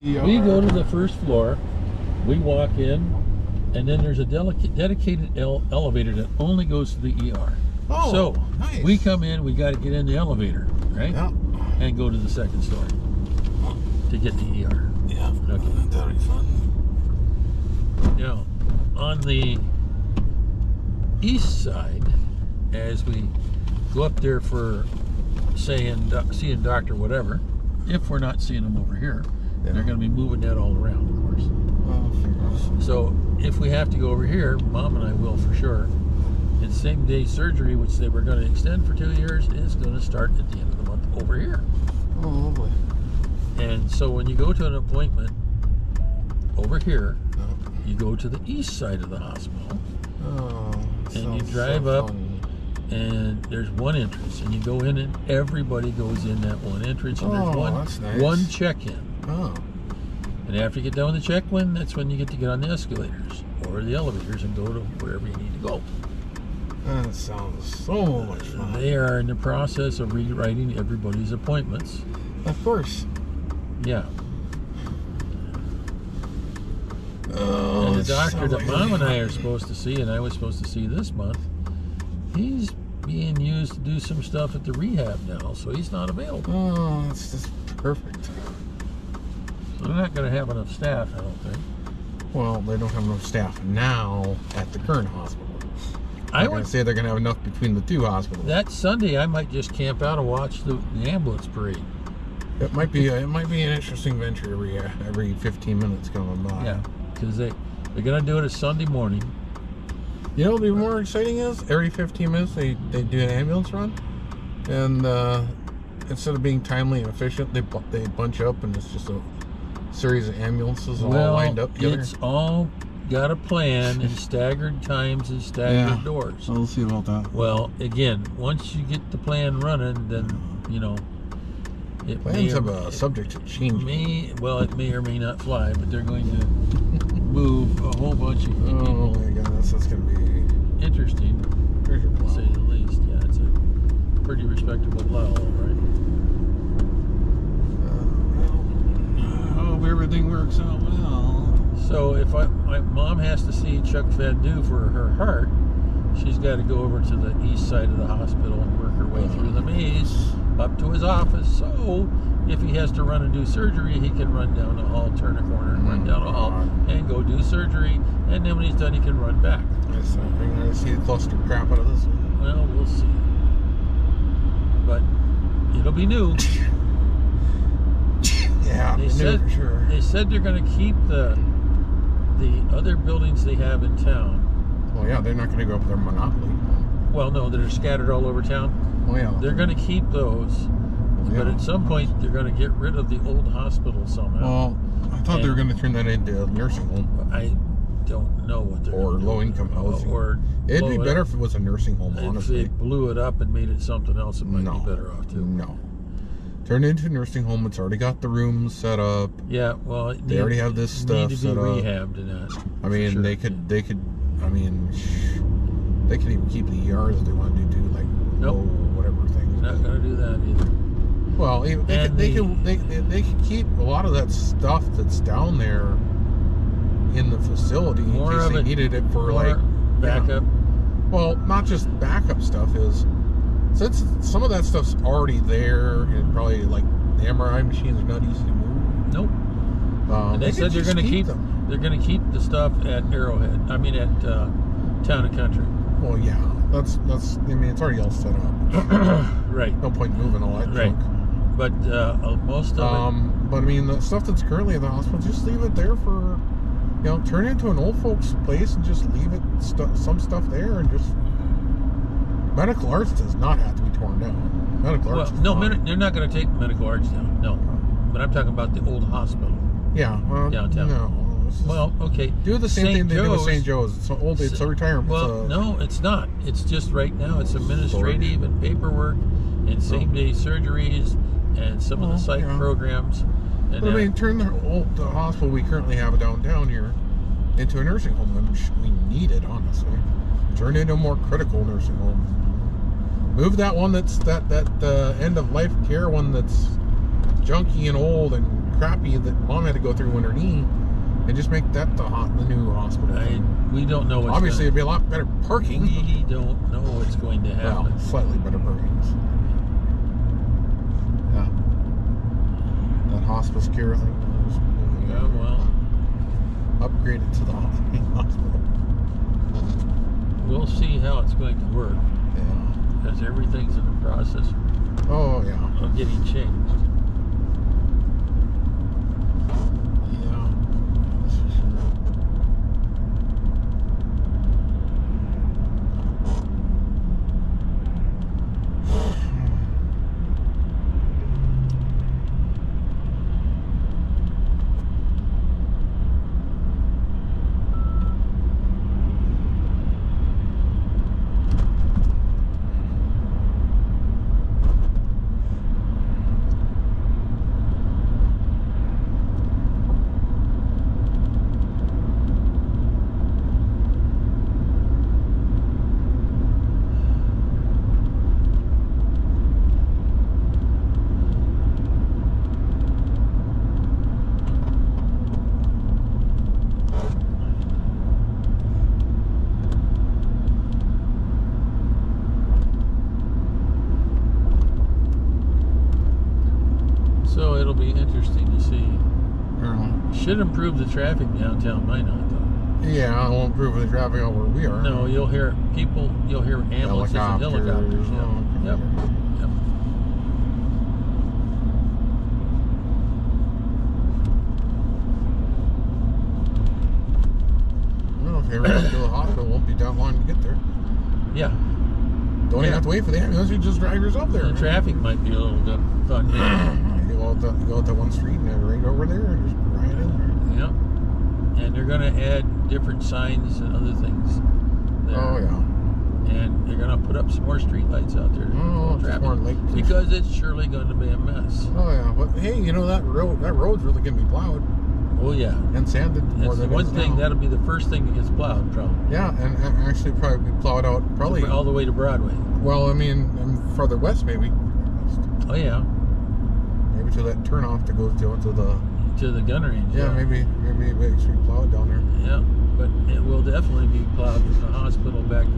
We go to the first floor, we walk in, and then there's a dedicated elevator that only goes to the ER. Oh, so nice. we come in, we got to get in the elevator, right? Yeah. And go to the second story to get the ER. Yeah. Okay. That'll be fun. Now, on the east side, as we go up there for seeing doctor whatever, if we're not seeing them over here, they're going to be moving that all around, of course. So if we have to go over here, Mom and I will for sure. And same day surgery, which they were going to extend for 2 years, is going to start at the end of the month over here. Oh, lovely. And so when you go to an appointment over here, you go to the east side of the hospital. Oh, and you drive up, and there's one entrance, and you go in, and everybody goes in that one entrance, and there's one check-in. Oh. And after you get done with the check-in, that's when you get to get on the escalators or the elevators and go to wherever you need to go. That sounds so much fun. They are in the process of rewriting everybody's appointments. Of course. Yeah. Oh, and the doctor that Mom and I are supposed to see, and I was supposed to see this month, he's being used to do some stuff at the rehab now, so he's not available. Oh, that's just perfect. So they're not going to have enough staff, I don't think. Well, they don't have enough staff now at the current hospital. I would say they're going to have enough between the two hospitals. That Sunday, I might just camp out and watch the ambulance parade. It might be an interesting venture every 15 minutes going by. Yeah, because they're going to do it a Sunday morning. You know what would be more exciting is every 15 minutes they do an ambulance run, and instead of being timely and efficient, they bunch up and it's just a series of ambulances all lined up together. It's all got a plan and staggered times and staggered doors. So we'll see about that. Well, again, once you get the plan running, then plans have a subject to change. It may or may not fly, but they're going to move a whole bunch of people. Oh my goodness, that's going to be interesting, to say the least. Yeah, it's a pretty respectable plow, right? I hope everything works out well. So if my mom has to see Chuck Van Do for her heart, she's got to go over to the east side of the hospital and work her way through the maze up to his office. So if he has to run and do surgery, he can run down the hall, turn a corner, and run down the hall and go do surgery. And then when he's done, he can run back. Yes, I'm going to see the cluster crap out of this one. Well, we'll see. But it'll be new. Yeah, they said, for sure. They said they're going to keep the other buildings they have in town. Well, yeah, they're not going to go up their monopoly. Well, no, that are scattered all over town. Oh, yeah. They're going to keep those. But at some point, they're going to get rid of the old hospital somehow. Well, I thought they were going to turn that into a nursing home. I don't know what they're or low-income housing. It'd be better if it was a nursing home, honestly. If they blew it up and made it something else, it might be better off, too. No. Turn it into a nursing home. It's already got the rooms set up. Yeah, well, they already have this stuff set up. Need to be rehabbed in that. I mean, sure. they could. I mean, they could even keep the ERs if they want to do like whatever things. Not gonna do that either. Well, they could keep a lot of that stuff that's down there in the facility in case they needed it for like backup. Well, not just backup stuff is. Since some of that stuff's already there, and probably like the MRI machines are not easy to move. Nope. And they said they're going to keep them. They're going to keep the stuff at Arrowhead. I mean, at Town and Country. Well, yeah, that's. I mean, it's already all set up. Right. No point moving all that junk. But most of it. But I mean, the stuff that's currently at the hospital, just leave it there for, turn it into an old folks' place and just leave it some stuff there and just. Medical arts does not have to be torn down. Medical arts. Well, no, they're not going to take medical arts down. No, but I'm talking about the old hospital. Yeah, downtown. No. Well, okay. Do the same thing they do with St. Joe's. It's old. It's a retirement. Well, no, it's not. It's just right now. It's administrative and paperwork and same-day surgeries and some of the psych programs. And I mean, turn the hospital we currently have downtown here into a nursing home. We need it, honestly. Turn it into a more critical nursing home. Move that one that's that end of life care one that's junky and old and crappy that Mom had to go through when her knee, and just make that the new hospital. We don't know what's obviously it'd be a lot better parking. We don't know what's going to happen. Well, slightly better parking. Yeah. That hospice care thing was well, upgraded to the hospital. We'll see how it's going to work. Yeah. Because everything's in the process of getting changed. Yeah, that's for sure. So it'll be interesting to see. Should improve the traffic downtown Minot, though. Yeah, it won't improve the traffic out where we are. No, you'll hear people, you'll hear ambulances and helicopters. Yep. Well, if you ever have to go to the hospital, it won't be that long to get there. Yeah. Don't even have to wait for the ambulance, you just drive yourself there. The traffic might be a little bit funny. You go out to one street and head right over there and just ride in there. Yep. And they're going to add different signs and other things there. Oh, yeah. And they're going to put up some more street lights out there. Because it's surely going to be a mess. Oh, yeah. But hey, you know, that road's really going to be plowed. Oh, yeah. And sanded more than one thing, that'll be the first thing that gets plowed, probably. Yeah, and actually probably be plowed out probably all the way to Broadway. Well, I mean, further west maybe. Oh, yeah. Maybe to that turnoff that goes down to the gun range. Yeah, maybe it should be plowed down there. Yeah, but it will definitely be plowed from the hospital back to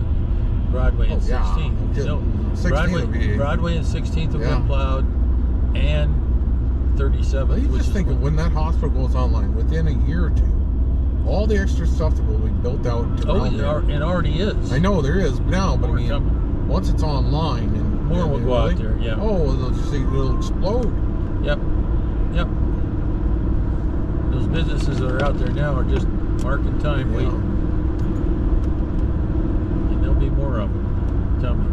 Broadway and 16th. Yeah, Broadway and 16th will be plowed, and 37th. Well, you just think of when that hospital goes online, within a year or two, all the extra stuff that will be built out. It already is. I know there is now, but I mean, once it's online and more will go out there. Yeah. Oh, it'll explode. Yep. Those businesses that are out there now are just marking time, waiting. And there'll be more of them coming.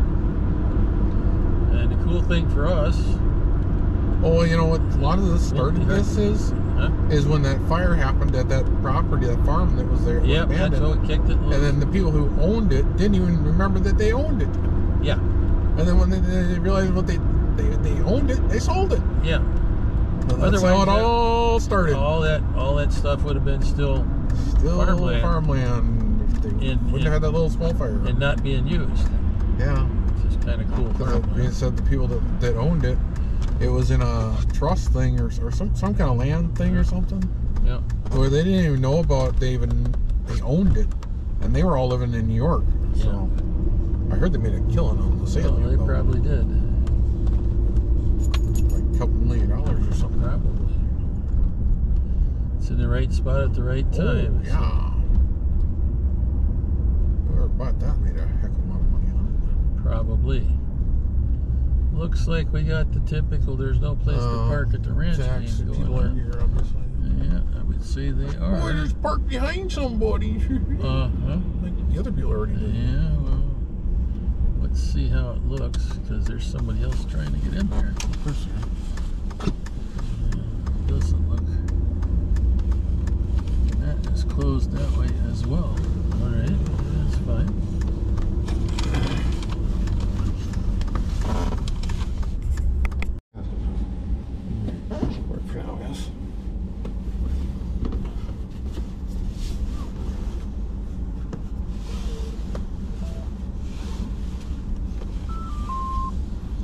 And the cool thing for us. Oh, you know what? A lot of this started. Is when that fire happened at that property, that farm that was there. Yeah, that's how it kicked it loose. And then the people who owned it didn't even remember that they owned it. Yeah. And then when they realized what they owned it, they sold it. Yeah. That's how it all started. All that stuff would have been still farmland. If they wouldn't have had that little small fire. And not being used. Yeah. It's just kind of cool. It said the people that owned it, it was in a trust thing or some kind of land thing or something. Yeah. Where they didn't even know about they owned it, and they were all living in New York. So I heard they made a killing on the sale. Well, they probably did. Like a couple $1 million or something. Probably. It's in the right spot at the right time. Oh, yeah. Whoever bought that made a heck of a lot of money on it. Probably. Looks like we got the typical, there's no place to park at the ranch. People are here, obviously. Yeah, I would say they are. Boy, there's parked behind somebody. Like the other people already did. Yeah, well, let's see how it looks, because there's somebody else trying to get in there. Doesn't look. That is closed that way as well. All right, that's fine. Work for now, yes.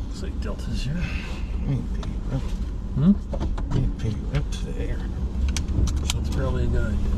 Looks like Delta's here. Ain't paid rent. Hmm? Ain't paid rent today. a good idea.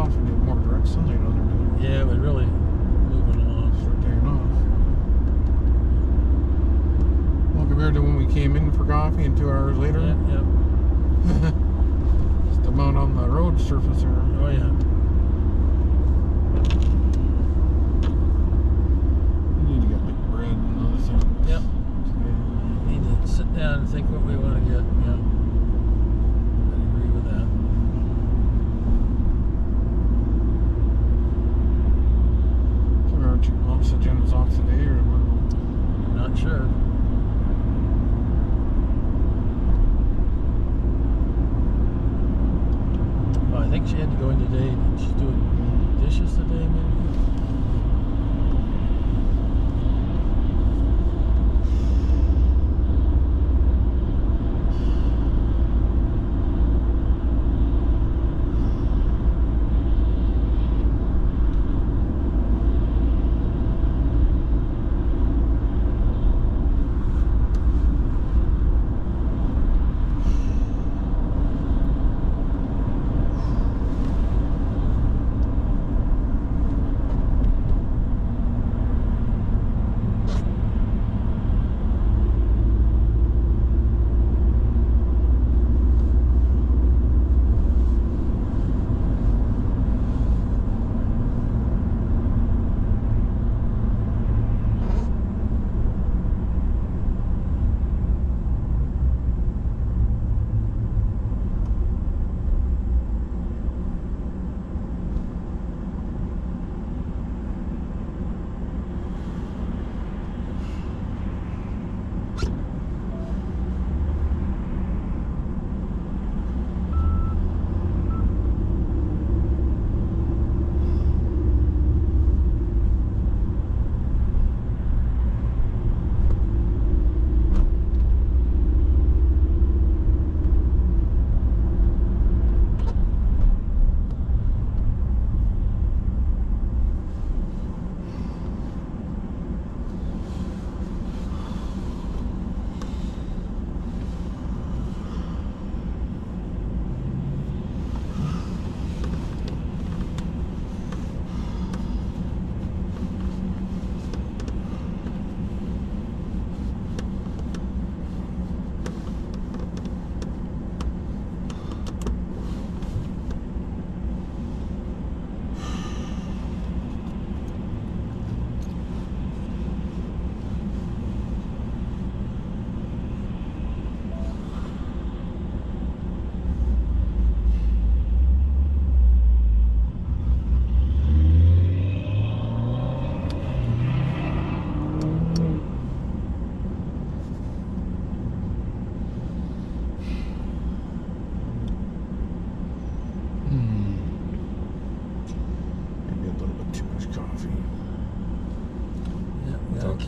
off and get more direct sunlight on there. Yeah, but really moving along. Start taking off. Well, compared to when we came in for coffee and 2 hours later. Yeah. Just the amount on the road surface there. Oh yeah. We need to get like bread and other things. Yep. We need to sit down and think what we want to get. Yeah. I agree with that. So aren't your oxygen's off today or what? Not sure. Well, I think she had to go in today. She's doing dishes today, maybe.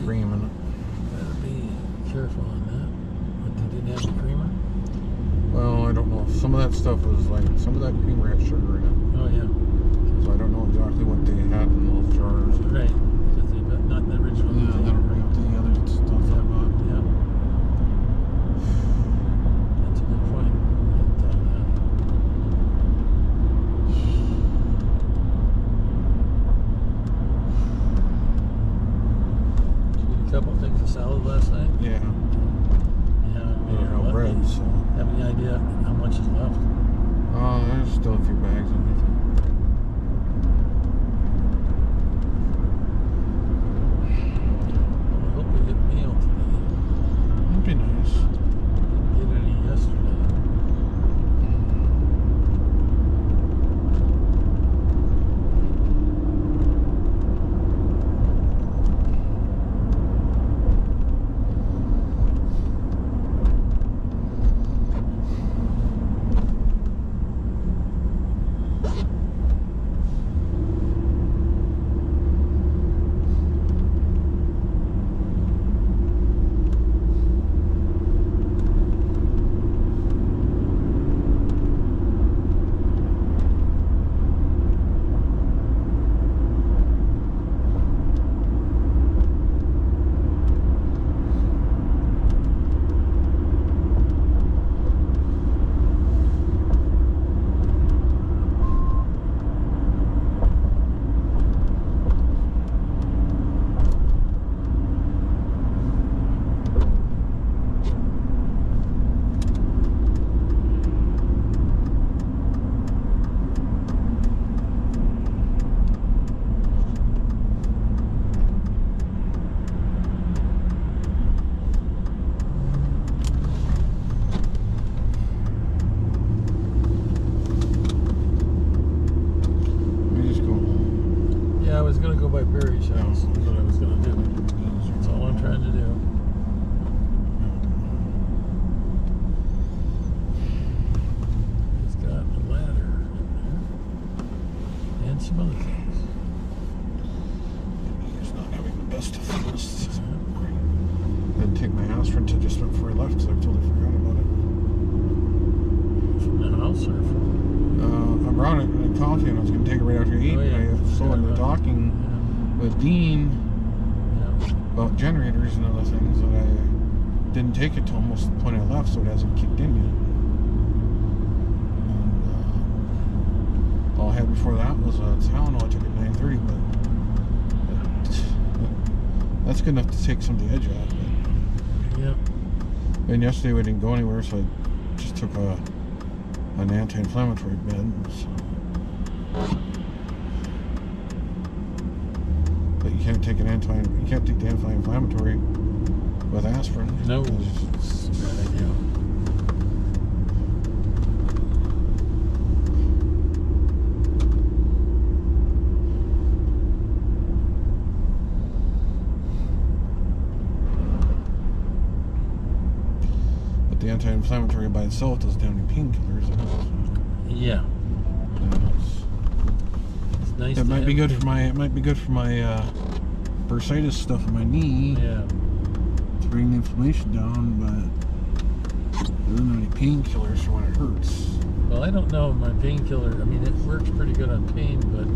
Cream in it. Better be careful on that. But they didn't have the creamer? Well, I don't know. Some of that stuff was like, some of that creamer had sugar in it. Oh, yeah. So I don't know exactly what they had in those jars. Right. Because they've got not the original. Yeah, that'll bring up the other stuff I bought. Yeah. That's a good point. Couple things of salad last night. Yeah. Yeah. No bread. So. Have any idea how much is left? There's still a few bags in it. I hope we get meal today. That'd be nice. Didn't get any yesterday. shots. That's what I was going to do. That's all I'm trying to do. He's got a ladder in there. And some other things. He's not having the best of things. I didn't take my aspirin till just before I left because I totally forgot about it. From the house or from? I brought it in coffee and I was going to take it right after you ate. Oh, yeah. I saw in the talking with Dean about generators and other things that I didn't take it till almost the point I left, so it hasn't kicked in yet. And all I had before that was a Tylenol. I took it at 9:30, but that's good enough to take some of the edge off. But, Yep. and yesterday we didn't go anywhere, so I just took an anti-inflammatory med. So. But you can't take the anti-inflammatory with aspirin. No, it's a bad idea. But the anti-inflammatory by itself doesn't have any painkillers. Yeah. It's nice. It might be good for my. It might be good for my bursitis stuff in my knee. Yeah. To bring the inflammation down, but there isn't any painkillers for when it hurts. Well, I don't know my painkiller. I mean, it works pretty good on pain, but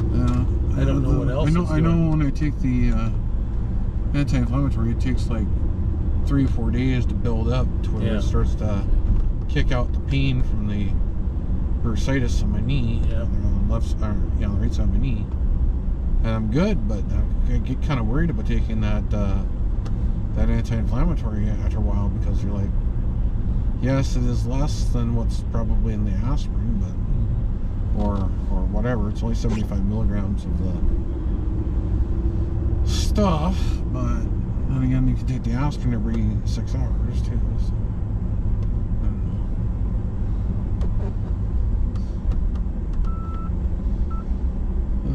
I don't know what else. I know when I take the anti-inflammatory, it takes like 3 or 4 days to build up to where it starts to kick out the pain from the bursitis on my knee, on the the right side of my knee, and I'm good. But I get kind of worried about taking that anti-inflammatory after a while, because you're like, yes, it is less than what's probably in the aspirin, but or whatever. It's only 75 milligrams of the stuff, but then again, you can take the aspirin every 6 hours too. So.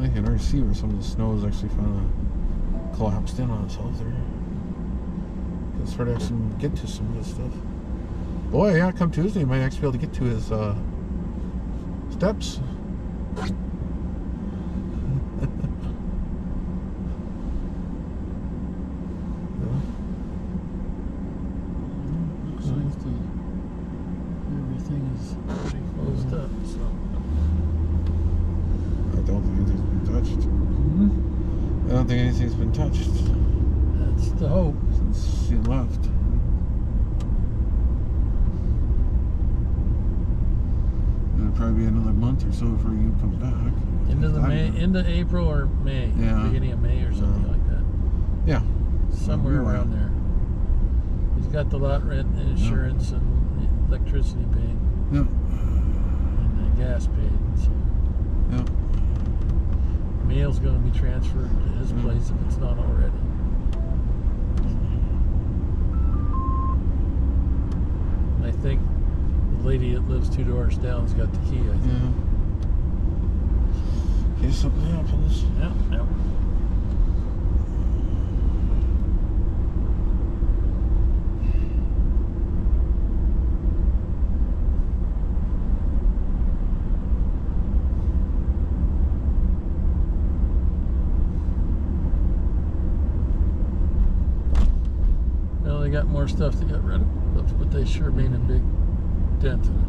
I can already see where some of the snow is actually finally collapsed in on itself there. Can start to actually get to some of this stuff. Boy, yeah, come Tuesday, you might actually be able to get to his steps. Looks like everything is pretty closed up, so. I don't think anything's been touched. I don't think anything's been touched. That's the hope. Since she left. It'll probably be another month or so before you come back. Into April or May. Beginning of May or something like that. Yeah. Somewhere around there. He's got the lot rent and insurance and the electricity paid. Yeah. And the gas paid. So. Yeah. Mail's going to be transferred to his place if it's not already. And I think the lady that lives 2 doors down's got the key, I think. Yeah. In case something happens. Yeah, yeah. Well, they got more stuff to get rid of, but they sure made a big dent in it.